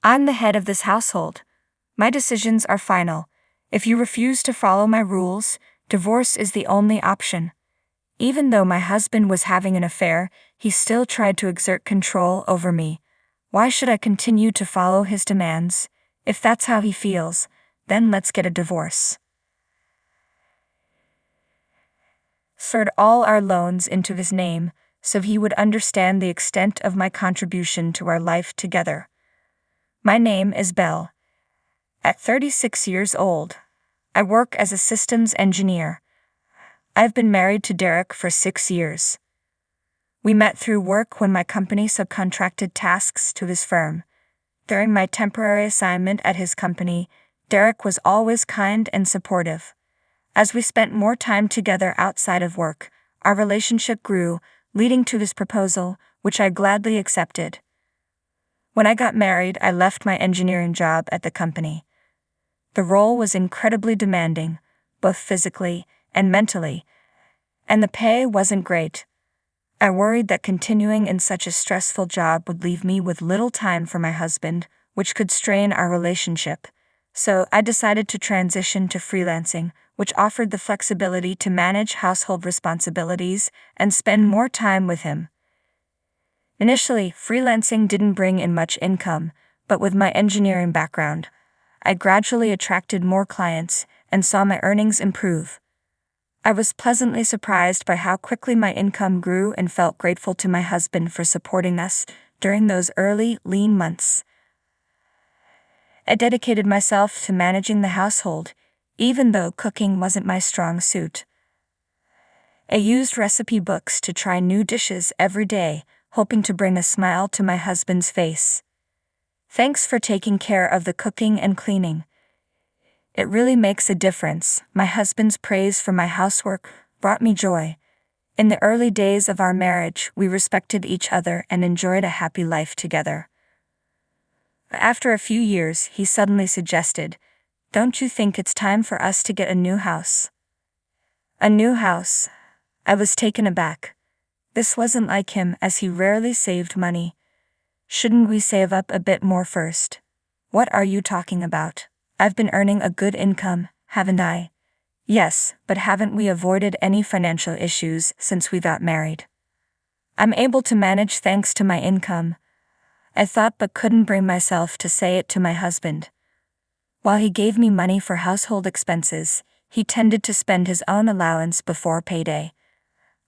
I'm the head of this household. My decisions are final. If you refuse to follow my rules, divorce is the only option. Even though my husband was having an affair, he still tried to exert control over me. Why should I continue to follow his demands? If that's how he feels, then let's get a divorce. Transferred all our loans into his name, so he would understand the extent of my contribution to our life together. My name is Belle. At 36 years old, I work as a systems engineer. I've been married to Derek for 6 years. We met through work when my company subcontracted tasks to his firm. During my temporary assignment at his company, Derek was always kind and supportive. As we spent more time together outside of work, our relationship grew, leading to his proposal, which I gladly accepted. When I got married, I left my engineering job at the company. The role was incredibly demanding, both physically and mentally, and the pay wasn't great. I worried that continuing in such a stressful job would leave me with little time for my husband, which could strain our relationship. So I decided to transition to freelancing, which offered the flexibility to manage household responsibilities and spend more time with him. Initially, freelancing didn't bring in much income, but with my engineering background, I gradually attracted more clients and saw my earnings improve. I was pleasantly surprised by how quickly my income grew and felt grateful to my husband for supporting us during those early, lean months. I dedicated myself to managing the household, even though cooking wasn't my strong suit. I used recipe books to try new dishes every day, hoping to bring a smile to my husband's face. Thanks for taking care of the cooking and cleaning. It really makes a difference. My husband's praise for my housework brought me joy. In the early days of our marriage, we respected each other and enjoyed a happy life together. After a few years, he suddenly suggested, "Don't you think it's time for us to get a new house?" A new house? I was taken aback. This wasn't like him, as he rarely saved money. Shouldn't we save up a bit more first? What are you talking about? I've been earning a good income, haven't I? Yes, but haven't we avoided any financial issues since we got married? I'm able to manage thanks to my income. I thought but couldn't bring myself to say it to my husband. While he gave me money for household expenses, he tended to spend his own allowance before payday.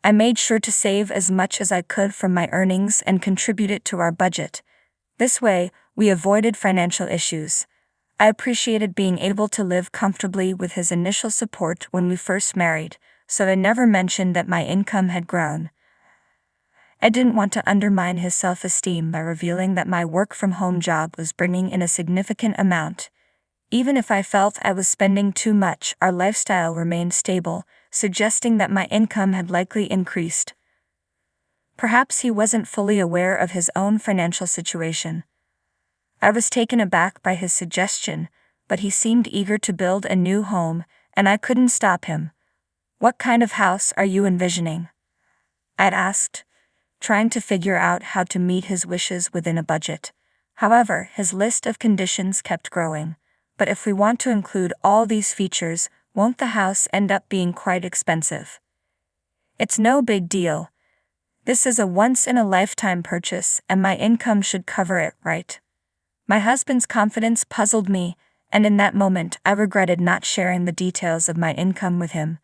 I made sure to save as much as I could from my earnings and contribute it to our budget. This way, we avoided financial issues. I appreciated being able to live comfortably with his initial support when we first married, so I never mentioned that my income had grown. I didn't want to undermine his self-esteem by revealing that my work-from-home job was bringing in a significant amount. Even if I felt I was spending too much, our lifestyle remained stable, suggesting that my income had likely increased. Perhaps he wasn't fully aware of his own financial situation. I was taken aback by his suggestion, but he seemed eager to build a new home, and I couldn't stop him. "What kind of house are you envisioning?" I'd asked, trying to figure out how to meet his wishes within a budget. However, his list of conditions kept growing. But if we want to include all these features, won't the house end up being quite expensive? It's no big deal. This is a once-in-a-lifetime purchase, and my income should cover it, right? My husband's confidence puzzled me, and in that moment I regretted not sharing the details of my income with him.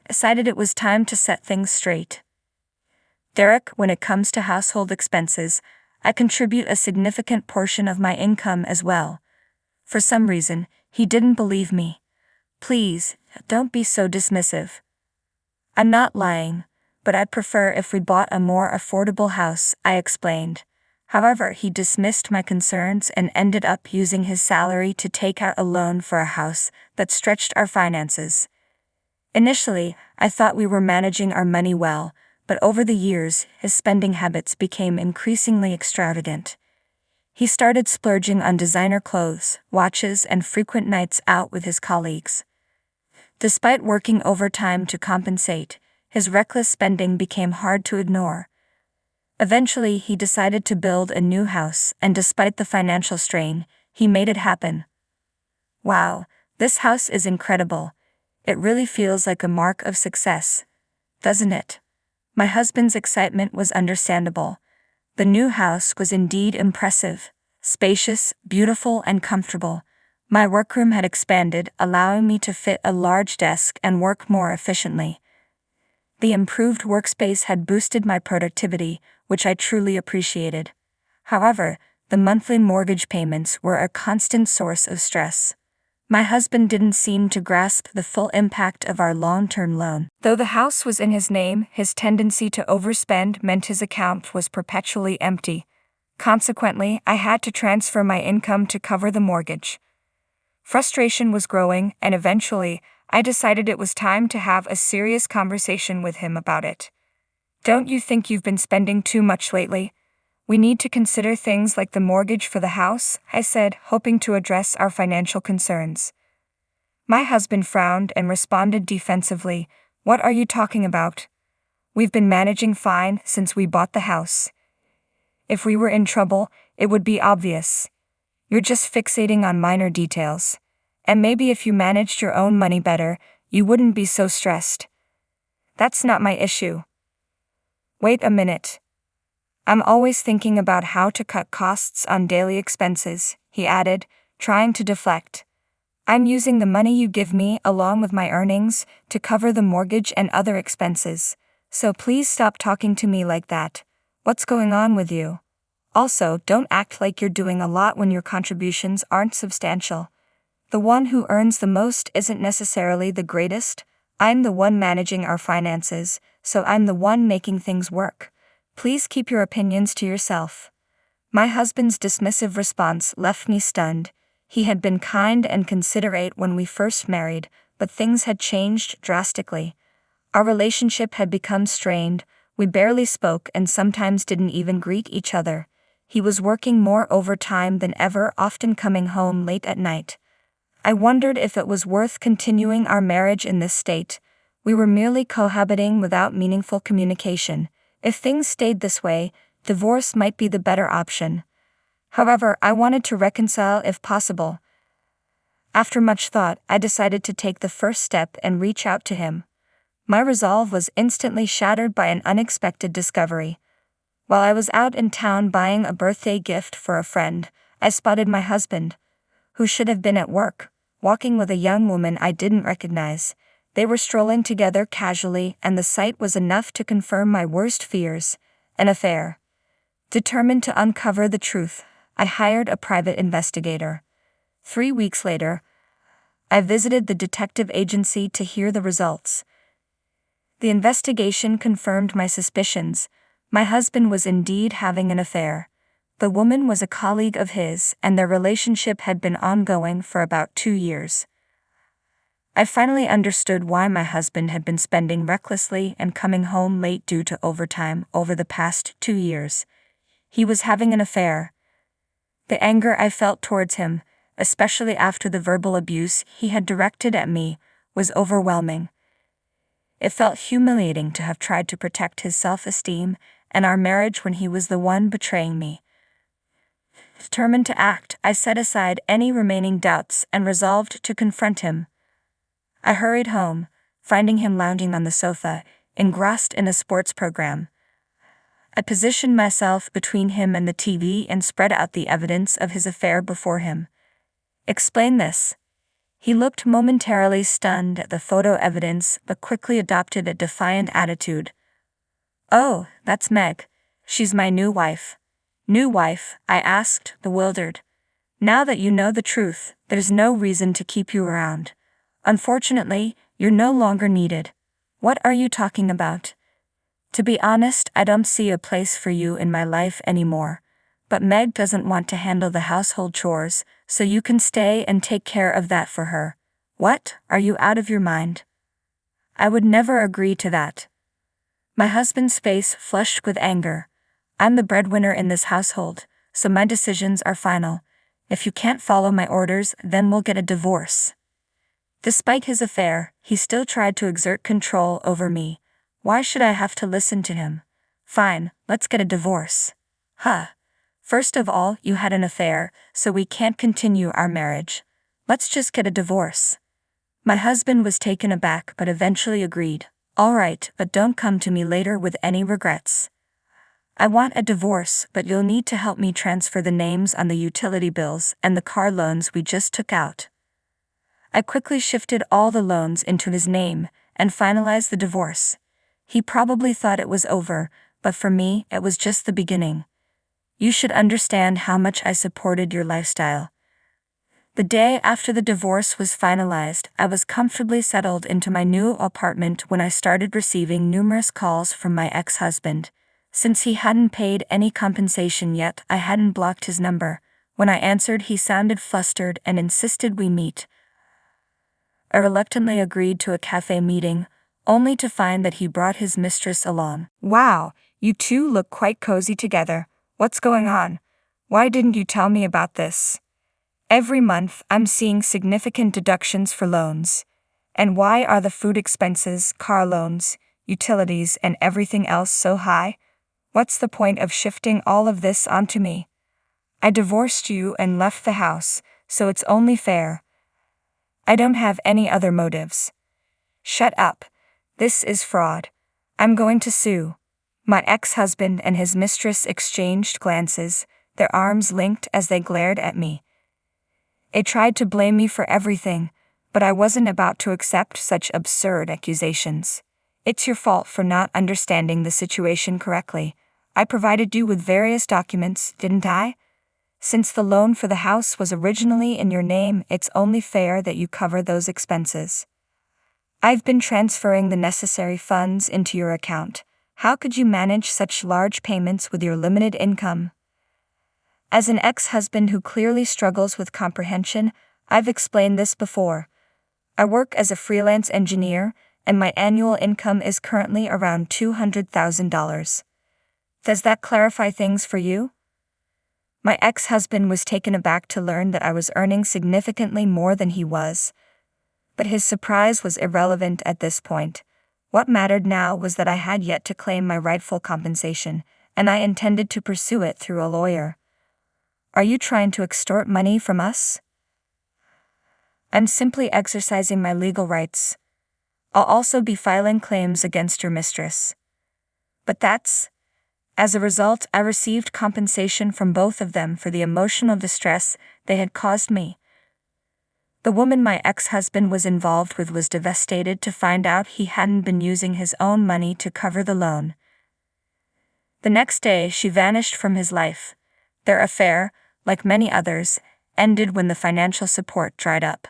I decided it was time to set things straight. Derek, when it comes to household expenses, I contribute a significant portion of my income as well. For some reason, he didn't believe me. "Please, don't be so dismissive." "I'm not lying, but I'd prefer if we bought a more affordable house," I explained. However, he dismissed my concerns and ended up using his salary to take out a loan for a house that stretched our finances. Initially, I thought we were managing our money well, but over the years, his spending habits became increasingly extravagant. He started splurging on designer clothes, watches, and frequent nights out with his colleagues. Despite working overtime to compensate, his reckless spending became hard to ignore. Eventually, he decided to build a new house, and despite the financial strain, he made it happen. Wow, this house is incredible. It really feels like a mark of success, doesn't it? My husband's excitement was understandable. The new house was indeed impressive, spacious, beautiful, and comfortable. My workroom had expanded, allowing me to fit a large desk and work more efficiently. The improved workspace had boosted my productivity, which I truly appreciated. However, the monthly mortgage payments were a constant source of stress. My husband didn't seem to grasp the full impact of our long-term loan. Though the house was in his name, his tendency to overspend meant his account was perpetually empty. Consequently, I had to transfer my income to cover the mortgage. Frustration was growing, and eventually, I decided it was time to have a serious conversation with him about it. Don't you think you've been spending too much lately? We need to consider things like the mortgage for the house, I said, hoping to address our financial concerns. My husband frowned and responded defensively, "What are you talking about? We've been managing fine since we bought the house. If we were in trouble, it would be obvious. You're just fixating on minor details. And maybe if you managed your own money better, you wouldn't be so stressed." That's not my issue. Wait a minute. I'm always thinking about how to cut costs on daily expenses, he added, trying to deflect. I'm using the money you give me along with my earnings to cover the mortgage and other expenses, so please stop talking to me like that. What's going on with you? Also, don't act like you're doing a lot when your contributions aren't substantial. The one who earns the most isn't necessarily the greatest. I'm the one managing our finances, so I'm the one making things work. Please keep your opinions to yourself. My husband's dismissive response left me stunned. He had been kind and considerate when we first married, but things had changed drastically. Our relationship had become strained, we barely spoke and sometimes didn't even greet each other. He was working more overtime than ever, often coming home late at night. I wondered if it was worth continuing our marriage in this state. We were merely cohabiting without meaningful communication. If things stayed this way, divorce might be the better option. However, I wanted to reconcile if possible. After much thought, I decided to take the first step and reach out to him. My resolve was instantly shattered by an unexpected discovery. While I was out in town buying a birthday gift for a friend, I spotted my husband, who should have been at work, walking with a young woman I didn't recognize. They were strolling together casually, and the sight was enough to confirm my worst fears: an affair. Determined to uncover the truth, I hired a private investigator. 3 weeks later, I visited the detective agency to hear the results. The investigation confirmed my suspicions. My husband was indeed having an affair. The woman was a colleague of his, and their relationship had been ongoing for about 2 years. I finally understood why my husband had been spending recklessly and coming home late due to overtime over the past 2 years. He was having an affair. The anger I felt towards him, especially after the verbal abuse he had directed at me, was overwhelming. It felt humiliating to have tried to protect his self-esteem and our marriage when he was the one betraying me. Determined to act, I set aside any remaining doubts and resolved to confront him. I hurried home, finding him lounging on the sofa, engrossed in a sports program. I positioned myself between him and the TV and spread out the evidence of his affair before him. "Explain this." He looked momentarily stunned at the photo evidence but quickly adopted a defiant attitude. "Oh, that's Meg. She's my new wife." "New wife?" I asked, bewildered. "Now that you know the truth, there's no reason to keep you around. Unfortunately, you're no longer needed." "What are you talking about?" "To be honest, I don't see a place for you in my life anymore. But Meg doesn't want to handle the household chores, so you can stay and take care of that for her." "What? Are you out of your mind?" "I would never agree to that." My husband's face flushed with anger. "I'm the breadwinner in this household, so my decisions are final. If you can't follow my orders, then we'll get a divorce." Despite his affair, he still tried to exert control over me. Why should I have to listen to him? Fine, let's get a divorce. Huh. First of all, you had an affair, so we can't continue our marriage. Let's just get a divorce. My husband was taken aback but eventually agreed. All right, but don't come to me later with any regrets. I want a divorce, but you'll need to help me transfer the names on the utility bills and the car loans we just took out. I quickly shifted all the loans into his name and finalized the divorce. He probably thought it was over, but for me, it was just the beginning. You should understand how much I supported your lifestyle. The day after the divorce was finalized, I was comfortably settled into my new apartment when I started receiving numerous calls from my ex-husband. Since he hadn't paid any compensation yet, I hadn't blocked his number. When I answered, he sounded flustered and insisted we meet. I reluctantly agreed to a cafe meeting, only to find that he brought his mistress along. Wow, you two look quite cozy together. What's going on? Why didn't you tell me about this? Every month, I'm seeing significant deductions for loans. And why are the food expenses, car loans, utilities, and everything else so high? What's the point of shifting all of this onto me? I divorced you and left the house, so it's only fair. I don't have any other motives. Shut up. This is fraud. I'm going to sue. My ex-husband and his mistress exchanged glances, their arms linked as they glared at me. They tried to blame me for everything, but I wasn't about to accept such absurd accusations. It's your fault for not understanding the situation correctly. I provided you with various documents, didn't I? Since the loan for the house was originally in your name, it's only fair that you cover those expenses. I've been transferring the necessary funds into your account. How could you manage such large payments with your limited income? As an ex-husband who clearly struggles with comprehension, I've explained this before. I work as a freelance engineer, and my annual income is currently around $200,000. Does that clarify things for you? My ex-husband was taken aback to learn that I was earning significantly more than he was. But his surprise was irrelevant at this point. What mattered now was that I had yet to claim my rightful compensation, and I intended to pursue it through a lawyer. Are you trying to extort money from us? I'm simply exercising my legal rights. I'll also be filing claims against your mistress. But as a result, I received compensation from both of them for the emotional distress they had caused me. The woman my ex-husband was involved with was devastated to find out he hadn't been using his own money to cover the loan. The next day, she vanished from his life. Their affair, like many others, ended when the financial support dried up.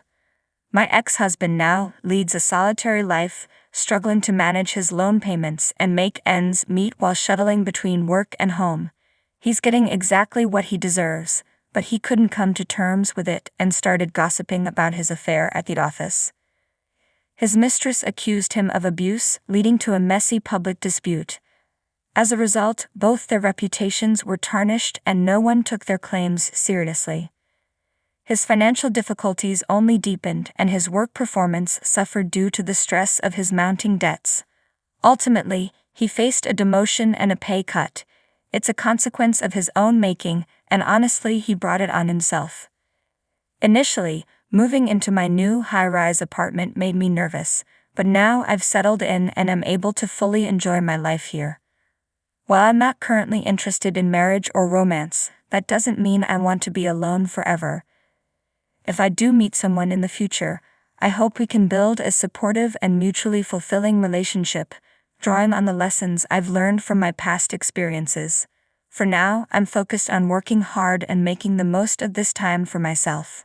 My ex-husband now leads a solitary life, struggling to manage his loan payments and make ends meet while shuttling between work and home. He's getting exactly what he deserves, but he couldn't come to terms with it and started gossiping about his affair at the office. His mistress accused him of abuse, leading to a messy public dispute. As a result, both their reputations were tarnished and no one took their claims seriously. His financial difficulties only deepened and his work performance suffered due to the stress of his mounting debts. Ultimately, he faced a demotion and a pay cut. It's a consequence of his own making, and honestly, he brought it on himself. Initially, moving into my new high-rise apartment made me nervous, but now I've settled in and am able to fully enjoy my life here. While I'm not currently interested in marriage or romance, that doesn't mean I want to be alone forever. If I do meet someone in the future, I hope we can build a supportive and mutually fulfilling relationship, drawing on the lessons I've learned from my past experiences. For now, I'm focused on working hard and making the most of this time for myself.